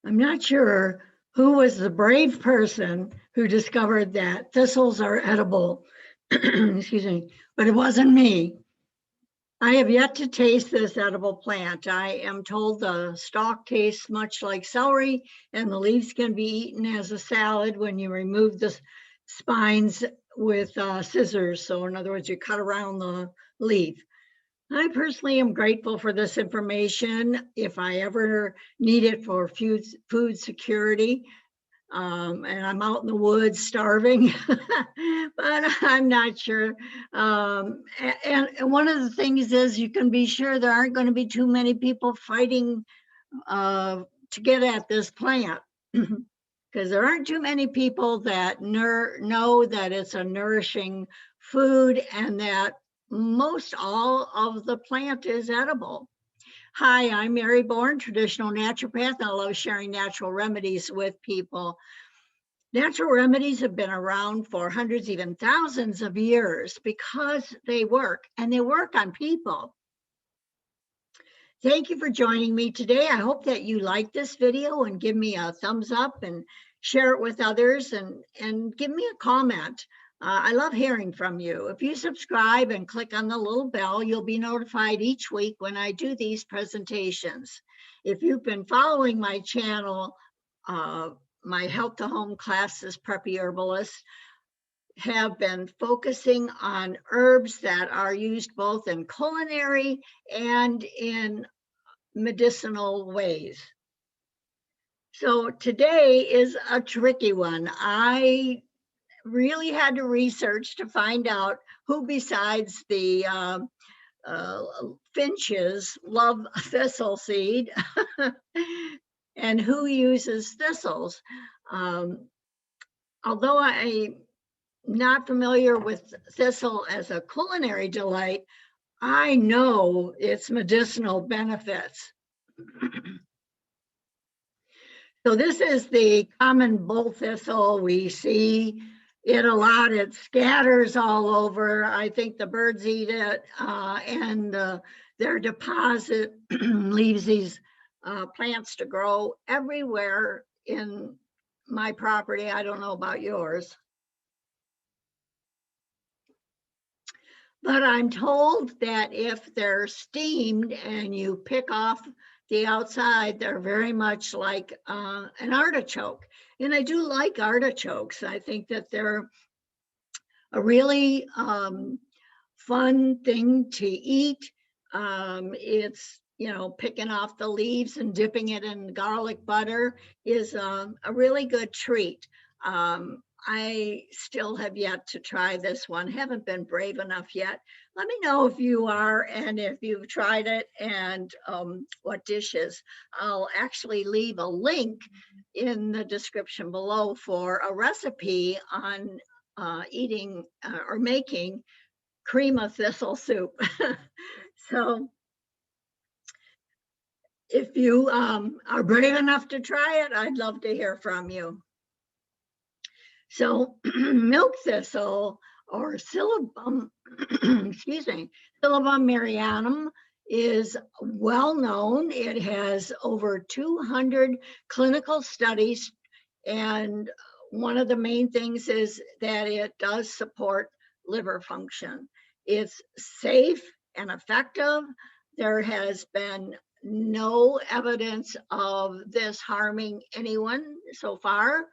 I'm not sure who was the brave person who discovered that thistles are edible. Excuse me, but it wasn't me. I have yet to taste this edible plant. I am told the stalk tastes much like celery, and the leaves can be eaten as a salad when you remove the spines with scissors. So, in other words, you cut around the leaf. I personally am grateful for this information if I ever need it for food security. And I'm out in the woods starving, but I'm not sure. And one of the things is you can be sure there aren't going to be too many people fighting to get at this plant. Because there aren't too many people that know that it's a nourishing food and that most all of the plant is edible. Hi, I'm Mary Bourne, traditional naturopath, and I love sharing natural remedies with people. Natural remedies have been around for hundreds, even thousands of years because they work and they work on people. Thank you for joining me today. I hope that you like this video and give me a thumbs up and share it with others and give me a comment. I love hearing from you. If you subscribe and click on the little bell, you'll be notified each week when I do these presentations. If you've been following my channel, my Health to Home classes, Preppy Herbalist, have been focusing on herbs that are used both in culinary and in medicinal ways. So today is a tricky one. I really had to research to find out who besides the finches love thistle seed and who uses thistles. Although I'm not familiar with thistle as a culinary delight, I know its medicinal benefits. So this is the common bull thistle. We see it a lot. It scatters all over. I think the birds eat it, and their deposit leaves these plants to grow everywhere in my property. I don't know about yours. But I'm told that if they're steamed and you pick off the outside, they're very much like an artichoke. And I do like artichokes. I think that they're a really fun thing to eat. It's, picking off the leaves and dipping it in garlic butter is a really good treat. I still have yet to try this one. Haven't been brave enough yet. Let me know if you are and if you've tried it and what dishes. I'll actually leave a link in the description below for a recipe on eating or making cream of thistle soup. So if you are brave enough to try it, I'd love to hear from you. So milk thistle or Syllabum, excuse me, Syllabum marianum is well known. It has over 200 clinical studies, and one of the main things is that it does support liver function. It's safe and effective. There has been no evidence of this harming anyone so far.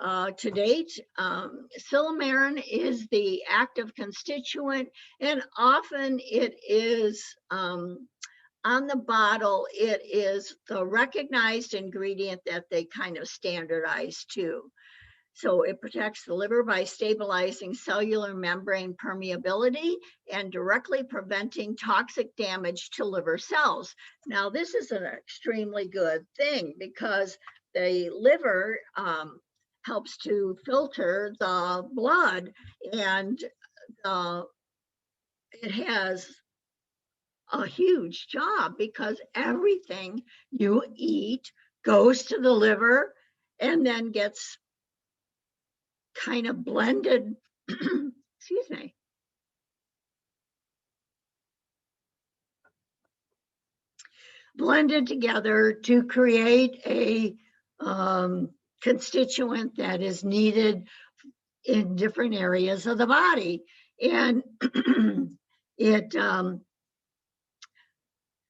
To date, silymarin is the active constituent, and often it is on the bottle, it is the recognized ingredient that they kind of standardize to. So it protects the liver by stabilizing cellular membrane permeability and directly preventing toxic damage to liver cells. Now, this is an extremely good thing because the liver helps to filter the blood, and it has a huge job because everything you eat goes to the liver and then gets kind of blended, excuse me, blended together to create a constituent that is needed in different areas of the body. And it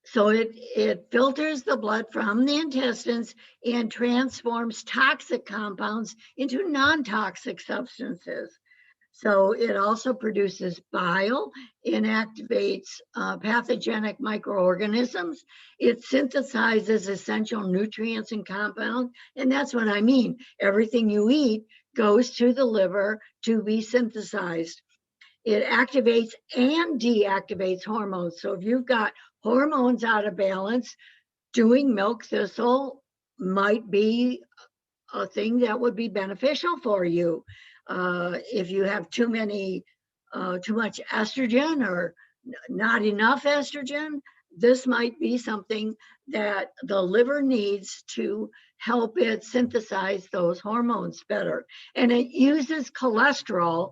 so it filters the blood from the intestines and transforms toxic compounds into non-toxic substances. So it also produces bile, inactivates pathogenic microorganisms. It synthesizes essential nutrients and compounds. And that's what I mean. Everything you eat goes to the liver to be synthesized. It activates and deactivates hormones. So if you've got hormones out of balance, doing milk thistle might be a thing that would be beneficial for you. If you have too much estrogen or not enough estrogen, this might be something that the liver needs to help it synthesize those hormones better. And it uses cholesterol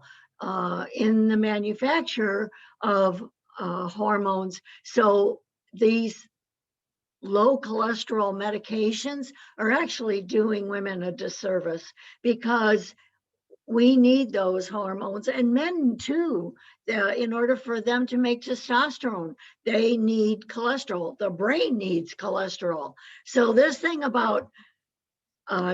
in the manufacture of hormones. So these low cholesterol medications are actually doing women a disservice because we need those hormones, and men too. In order for them to make testosterone, they need cholesterol. The brain needs cholesterol. So this thing about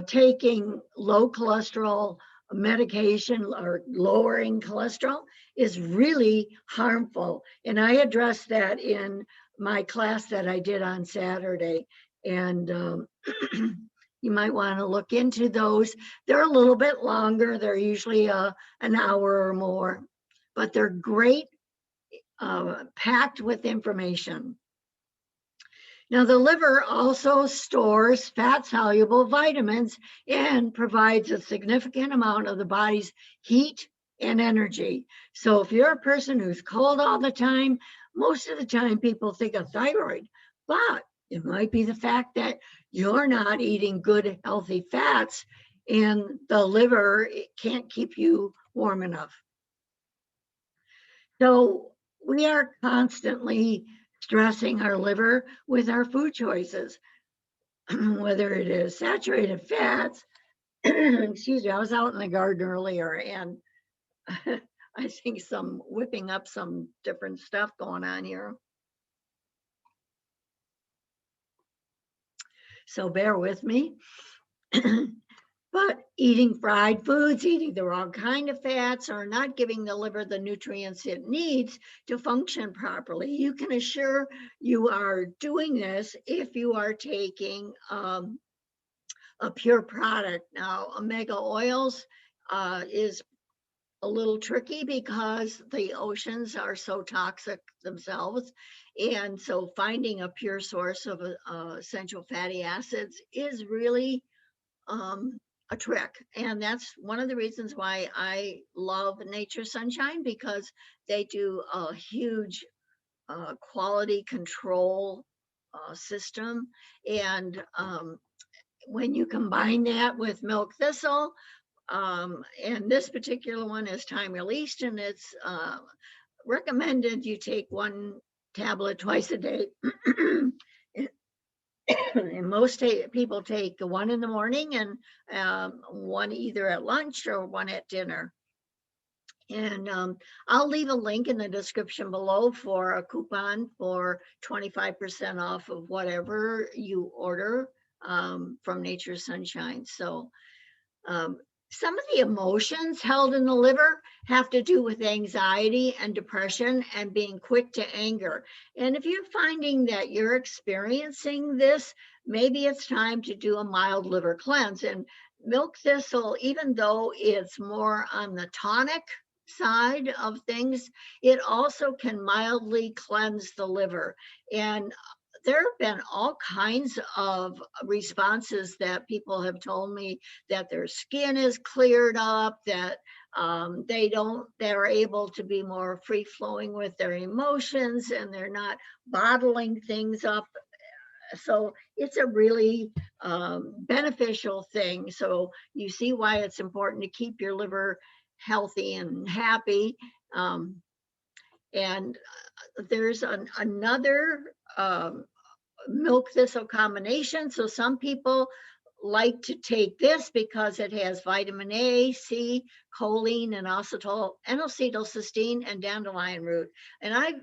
taking low cholesterol medication or lowering cholesterol is really harmful. And I addressed that in my class that I did on Saturday. And you might want to look into those. They're a little bit longer. They're usually an hour or more, but they're great, packed with information. Now, the liver also stores fat-soluble vitamins and provides a significant amount of the body's heat and energy. So if you're a person who's cold all the time, most of the time people think of thyroid, but it might be the fact that you're not eating good, healthy fats, and the liver can't keep you warm enough. So we are constantly stressing our liver with our food choices, whether it is saturated fats. Excuse me, I was out in the garden earlier and I think whipping up some different stuff going on here. So bear with me. But eating fried foods, eating the wrong kind of fats, or not giving the liver the nutrients it needs to function properly. You can assure you are doing this if you are taking a pure product. Now, omega oils is a little tricky because the oceans are so toxic themselves. And so finding a pure source of essential fatty acids is really a trick. And that's one of the reasons why I love Nature's Sunshine, because they do a huge quality control system. And when you combine that with milk thistle, and this particular one is time released, and it's recommended you take 1 tablet twice a day. And most people take 1 in the morning and 1 either at lunch or 1 at dinner. And I'll leave a link in the description below for a coupon for 25% off of whatever you order from Nature's Sunshine. So some of the emotions held in the liver have to do with anxiety and depression and being quick to anger. And if you're finding that you're experiencing this, maybe it's time to do a mild liver cleanse. And milk thistle, even though it's more on the tonic side of things, it also can mildly cleanse the liver. And there have been all kinds of responses that people have told me that their skin is cleared up, that they're able to be more free flowing with their emotions, and they're not bottling things up. So it's a really beneficial thing. So you see why it's important to keep your liver healthy and happy. And there's another milk thistle combination. So some people like to take this because it has vitamin A, C, choline, and N-acetylcysteine and dandelion root. And I've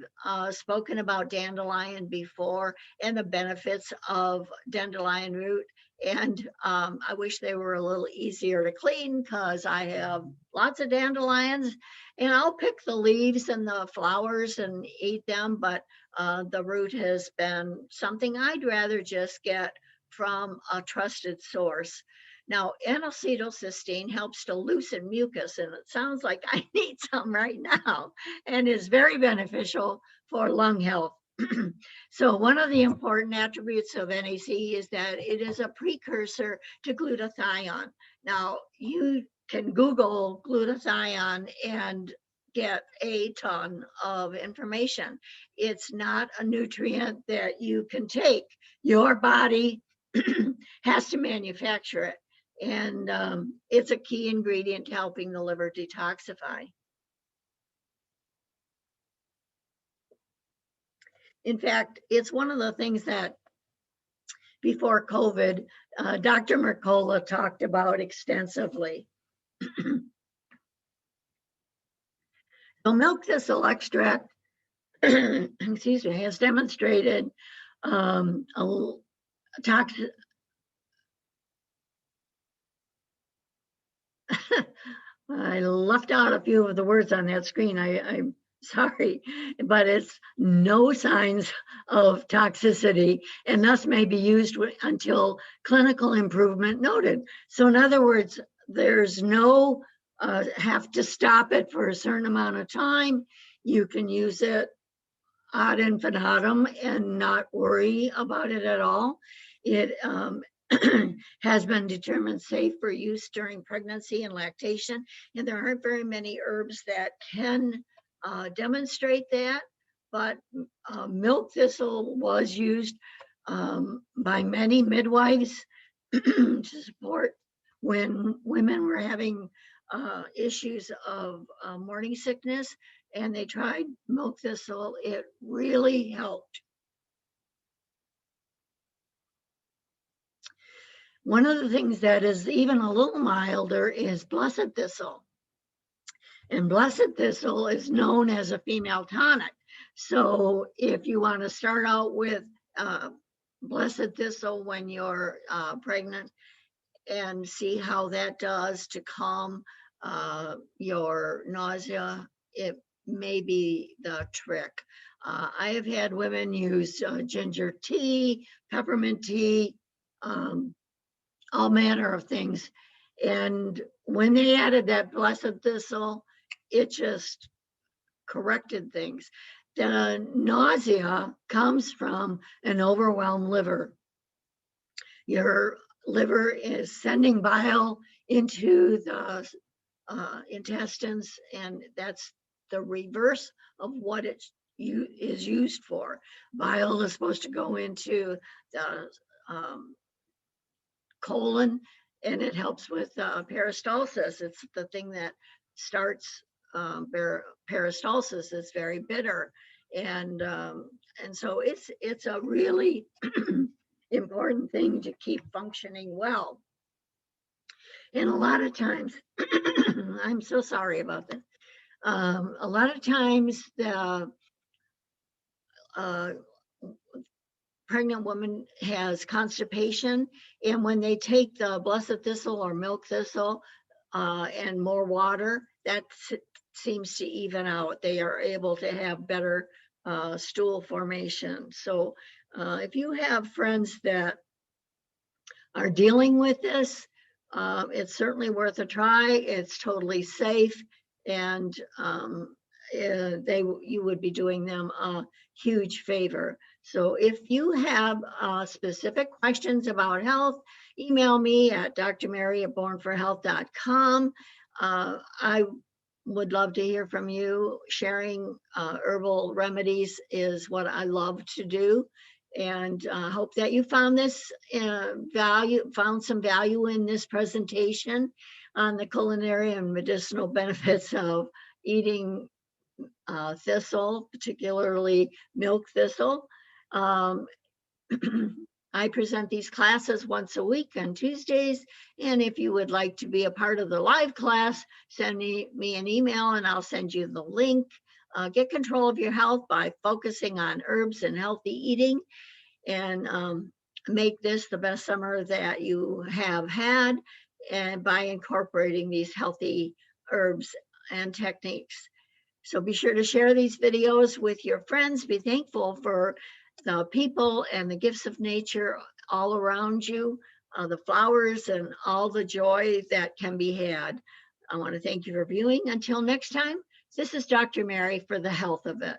spoken about dandelion before and the benefits of dandelion root. And I wish they were a little easier to clean because I have lots of dandelions, and I'll pick the leaves and the flowers and eat them. But the root has been something I'd rather just get from a trusted source. Now, N-acetylcysteine helps to loosen mucus, and it sounds like I need some right now, and is very beneficial for lung health. So one of the important attributes of NAC is that it is a precursor to glutathione. Now, you can Google glutathione and get a ton of information. It's not a nutrient that you can take. Your body has to manufacture it. And it's a key ingredient to helping the liver detoxify. In fact, it's one of the things that before COVID, Dr. Mercola talked about extensively. So milk thistle extract, excuse me, has demonstrated a toxic. I left out a few of the words on that screen. I'm sorry, but it's no signs of toxicity and thus may be used until clinical improvement noted. So in other words, there's no have to stop it for a certain amount of time. You can use it ad infinitum and not worry about it at all. It has been determined safe for use during pregnancy and lactation, and there aren't very many herbs that can demonstrate that, but milk thistle was used by many midwives to support when women were having issues of morning sickness, and they tried milk thistle. It really helped. One of the things that is even a little milder is blessed thistle. And blessed thistle is known as a female tonic. So if you want to start out with blessed thistle when you're pregnant and see how that does to calm your nausea, it may be the trick. I have had women use ginger tea, peppermint tea, all manner of things. And when they added that blessed thistle, it just corrected things. The nausea comes from an overwhelmed liver. Your liver is sending bile into the intestines, and that's the reverse of what it is used for. Bile is supposed to go into the colon, and it helps with peristalsis. It's the thing that starts peristalsis. It's very bitter, and so it's a really important thing to keep functioning well. And a lot of times, I'm so sorry about this. A lot of times the pregnant woman has constipation, and when they take the blessed thistle or milk thistle and more water, that seems to even out. They are able to have better stool formation. So if you have friends that are dealing with this, it's certainly worth a try. It's totally safe, and you would be doing them a huge favor. So if you have specific questions about health, email me at drmary@bornforhealth.com. I would love to hear from you. Sharing herbal remedies is what I love to do. And hope that you found this found some value in this presentation on the culinary and medicinal benefits of eating thistle, particularly milk thistle. I present these classes once a week on Tuesdays. And if you would like to be a part of the live class, send me an email and I'll send you the link. Get control of your health by focusing on herbs and healthy eating, and make this the best summer that you have had, and by incorporating these healthy herbs and techniques. So be sure to share these videos with your friends. Be thankful for the people and the gifts of nature all around you, the flowers and all the joy that can be had. I want to thank you for viewing. Until next time, this is Dr. Mary for the health of it.